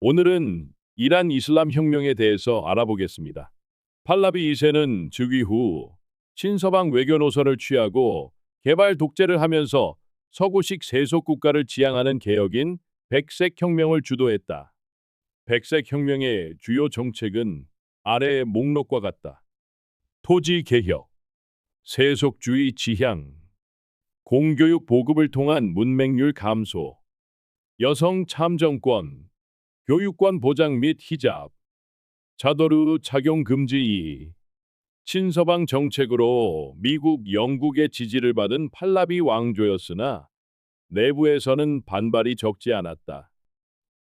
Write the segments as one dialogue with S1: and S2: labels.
S1: 오늘은 이란 이슬람 혁명에 대해서 알아보겠습니다. 팔라비 2세는 즉위 후 친서방 외교 노선을 취하고 개발 독재를 하면서 서구식 세속 국가를 지향하는 개혁인 백색 혁명을 주도했다. 백색 혁명의 주요 정책은 아래의 목록과 같다. 토지 개혁, 세속주의 지향, 공교육 보급을 통한 문맹률 감소, 여성 참정권, 교육권 보장 및 히잡, 자도르 착용 금지 2. 친서방 정책으로 미국, 영국의 지지를 받은 팔라비 왕조였으나 내부에서는 반발이 적지 않았다.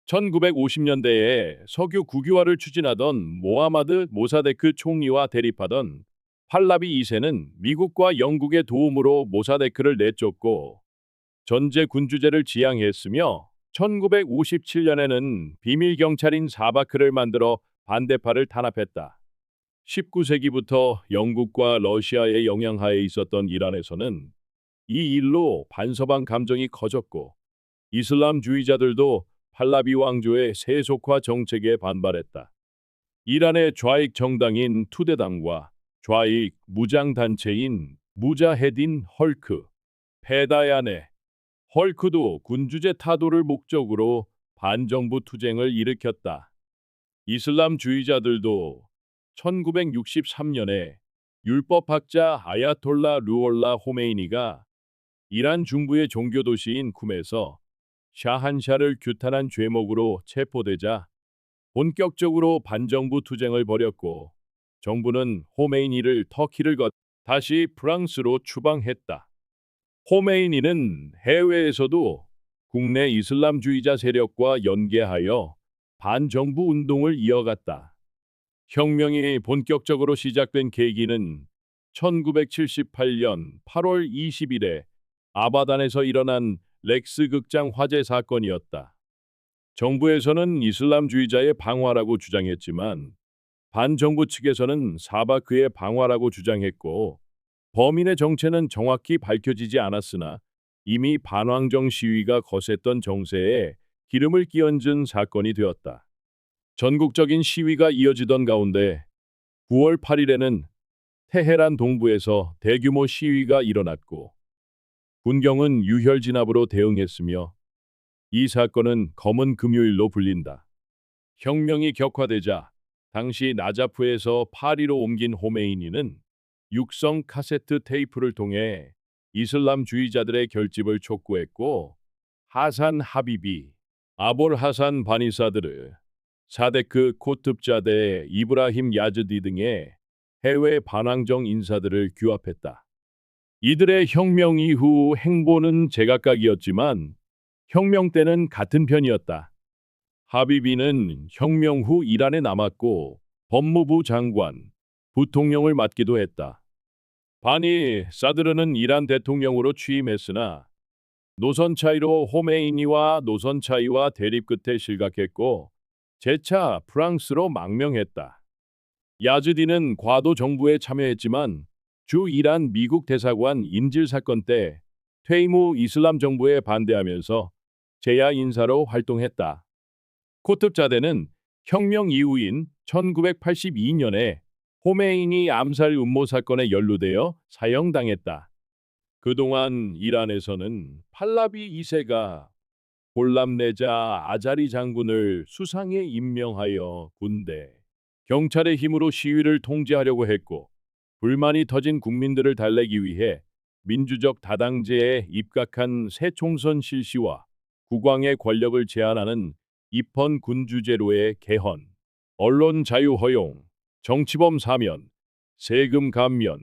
S1: 1950년대에 석유 국유화를 추진하던 모하마드 모사데크 총리와 대립하던 팔라비 2세는 미국과 영국의 도움으로 모사데크를 내쫓고 전제 군주제를 지향했으며 1957년에는 비밀 경찰인 사바크를 만들어 반대파를 탄압했다. 19세기부터 영국과 러시아의 영향하에 있었던 이란에서는 이 일로 반서방 감정이 커졌고 이슬람주의자들도 팔라비 왕조의 세속화 정책에 반발했다. 이란의 좌익 정당인 투데당과 좌익 무장단체인 무자헤딘 헐크, 페다얀의 헐크도 군주제 타도를 목적으로 반정부 투쟁을 일으켰다. 이슬람주의자들도 1963년에 율법학자 아야톨라 루올라 호메이니가 이란 중부의 종교 도시인 쿰에서 샤한샤를 규탄한 죄목으로 체포되자 본격적으로 반정부 투쟁을 벌였고 정부는 호메이니를 터키를 거 다시 프랑스로 추방했다. 호메이니는 해외에서도 국내 이슬람주의자 세력과 연계하여 반정부 운동을 이어갔다. 혁명이 본격적으로 시작된 계기는 1978년 8월 20일에 아바단에서 일어난 렉스 극장 화재 사건이었다. 정부에서는 이슬람주의자의 방화라고 주장했지만 반정부 측에서는 사바크의 방화라고 주장했고 범인의 정체는 정확히 밝혀지지 않았으나 이미 반왕정 시위가 거셌던 정세에 기름을 끼얹은 사건이 되었다. 전국적인 시위가 이어지던 가운데 9월 8일에는 테헤란 동부에서 대규모 시위가 일어났고 군경은 유혈 진압으로 대응했으며 이 사건은 검은 금요일로 불린다. 혁명이 격화되자 당시 나자프에서 파리로 옮긴 호메이니는 육성 카세트 테이프를 통해 이슬람주의자들의 결집을 촉구했고 하산 하비비, 아볼 하산 바니사드르, 사데크 코트브자데 이브라힘 야즈디 등의 해외 반왕정 인사들을 규합했다. 이들의 혁명 이후 행보는 제각각이었지만 혁명 때는 같은 편이었다. 하비비는 혁명 후 이란에 남았고 법무부 장관, 부통령을 맡기도 했다. 바니 사드르는 이란 대통령으로 취임했으나 노선 차이로 호메이니와 노선 차이와 대립 끝에 실각했고 재차 프랑스로 망명했다. 야즈디는 과도 정부에 참여했지만 주 이란 미국 대사관 인질 사건 때 퇴임 후 이슬람 정부에 반대하면서 제야 인사로 활동했다. 코트브자데는 혁명 이후인 1982년에 호메이니 암살 음모 사건에 연루되어 사형당했다. 그동안 이란에서는 팔라비 2세가 골람레자 아자리 장군을 수상에 임명하여 군대, 경찰의 힘으로 시위를 통제하려고 했고 불만이 터진 국민들을 달래기 위해 민주적 다당제에 입각한 새 총선 실시와 국왕의 권력을 제한하는 입헌 군주제로의 개헌, 언론 자유 허용, 정치범 사면, 세금 감면,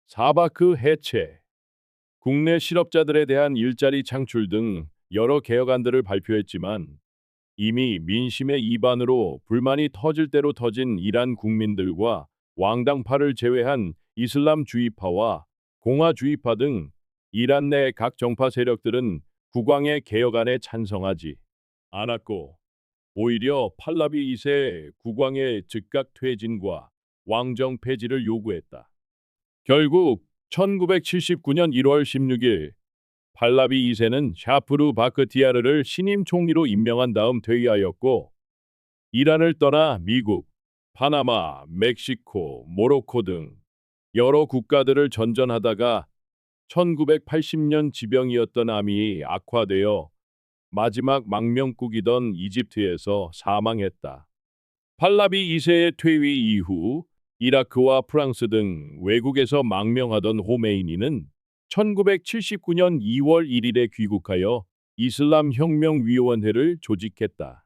S1: 사바크 해체, 국내 실업자들에 대한 일자리 창출 등 여러 개혁안들을 발표했지만 이미 민심의 이반으로 불만이 터질 대로 터진 이란 국민들과 왕당파를 제외한 이슬람주의파와 공화주의파 등 이란 내 각 정파 세력들은 국왕의 개혁안에 찬성하지 않았고 오히려 팔라비 2세 국왕의 즉각 퇴진과 왕정 폐지를 요구했다. 결국 1979년 1월 16일 팔라비 2세는 샤프루 바크티아르를 신임 총리로 임명한 다음 퇴위하였고 이란을 떠나 미국, 파나마, 멕시코, 모로코 등 여러 국가들을 전전하다가 1980년 지병이었던 암이 악화되어 마지막 망명국이던 이집트에서 사망했다. 팔라비 2세의 퇴위 이후 이라크와 프랑스 등 외국에서 망명하던 호메이니는 1979년 2월 1일에 귀국하여 이슬람 혁명위원회를 조직했다.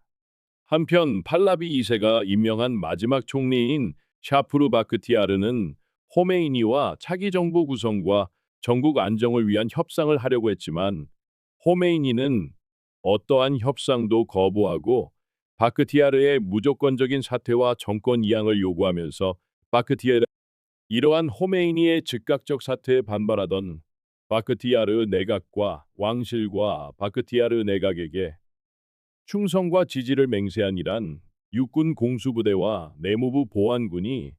S1: 한편 팔라비 2세가 임명한 마지막 총리인 샤프르 바크티아르는 호메이니와 차기 정부 구성과 전국 안정을 위한 협상을 하려고 했지만 호메이니는 어떠한 협상도 거부하고 바크티아르의 무조건적인 사퇴와 정권 이양을 요구하면서 바크티아르 이러한 호메이니의 즉각적 사퇴에 반발하던 바크티아르 내각과 왕실과 바크티아르 내각에게 충성과 지지를 맹세한 이란 육군 공수부대와 내무부 보안군이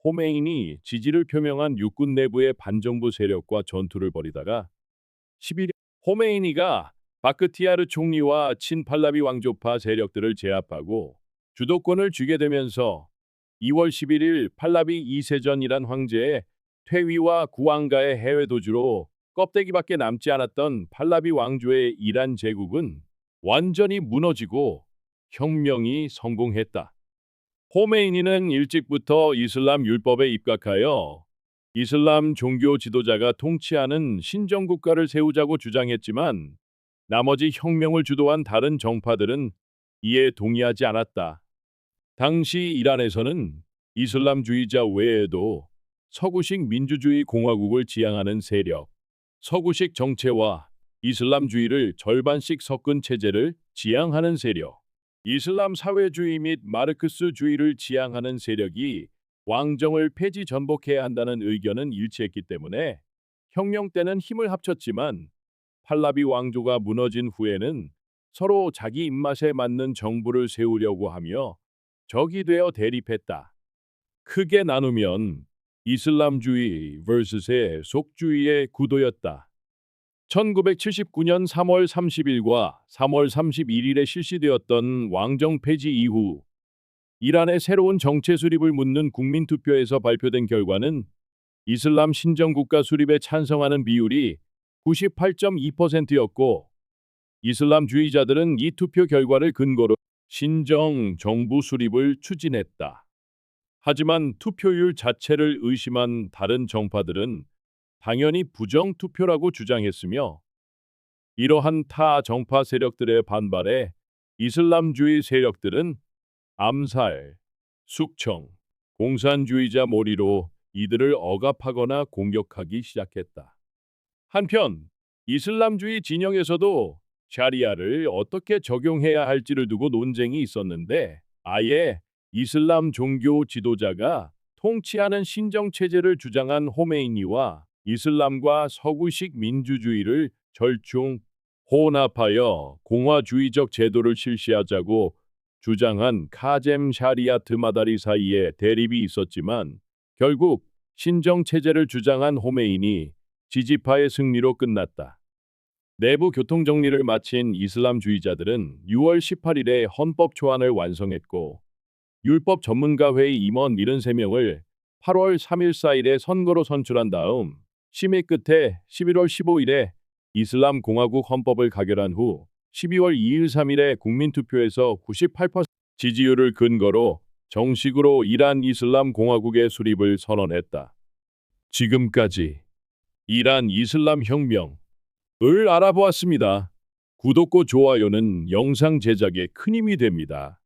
S1: 호메이니 지지를 표명한 육군 내부의 반정부 세력과 전투를 벌이다가 11일 호메이니가 바크티아르 총리와 친팔라비 왕조파 세력들을 제압하고 주도권을 쥐게 되면서 2월 11일 팔라비 2세전 이란 황제의 퇴위와 구안가의 해외 도주로 껍데기밖에 남지 않았던 팔라비 왕조의 이란 제국은 완전히 무너지고 혁명이 성공했다. 호메이니는 일찍부터 이슬람 율법에 입각하여 이슬람 종교 지도자가 통치하는 신정국가를 세우자고 주장했지만 나머지 혁명을 주도한 다른 정파들은 이에 동의하지 않았다. 당시 이란에서는 이슬람주의자 외에도 서구식 민주주의 공화국을 지향하는 세력, 서구식 정체와 이슬람주의를 절반씩 섞은 체제를 지향하는 세력, 이슬람 사회주의 및 마르크스주의를 지향하는 세력이 왕정을 폐지 전복해야 한다는 의견은 일치했기 때문에 혁명 때는 힘을 합쳤지만 팔라비 왕조가 무너진 후에는 서로 자기 입맛에 맞는 정부를 세우려고 하며 적이 되어 대립했다. 크게 나누면 이슬람주의 vs의 속주의의 구도였다. 1979년 3월 30일과 3월 31일에 실시되었던 왕정 폐지 이후 이란의 새로운 정체 수립을 묻는 국민투표에서 발표된 결과는 이슬람 신정국가 수립에 찬성하는 비율이 98.2%였고 이슬람주의자들은 이 투표 결과를 근거로 신정 정부 수립을 추진했다. 하지만 투표율 자체를 의심한 다른 정파들은 당연히 부정 투표라고 주장했으며 이러한 타 정파 세력들의 반발에 이슬람주의 세력들은 암살, 숙청, 공산주의자 몰이로 이들을 억압하거나 공격하기 시작했다. 한편 이슬람주의 진영에서도 샤리아를 어떻게 적용해야 할지를 두고 논쟁이 있었는데 아예 이슬람 종교 지도자가 통치하는 신정체제를 주장한 호메이니와 이슬람과 서구식 민주주의를 절충 혼합하여 공화주의적 제도를 실시하자고 주장한 카젬 샤리아트 마다리 사이에 대립이 있었지만 결국 신정체제를 주장한 호메이니 지지파의 승리로 끝났다. 내부 교통 정리를 마친 이슬람주의자들은 6월 18일에 헌법 초안을 완성했고 율법 전문가회의 임원 73명을 8월 3일 4일에 선거로 선출한 다음 심의 끝에 11월 15일에 이슬람 공화국 헌법을 가결한 후 12월 2일 3일에 국민투표에서 98% 지지율을 근거로 정식으로 이란 이슬람 공화국의 수립을 선언했다. 지금까지 이란 이슬람 혁명을 알아보았습니다. 구독과 좋아요는 영상 제작에 큰 힘이 됩니다.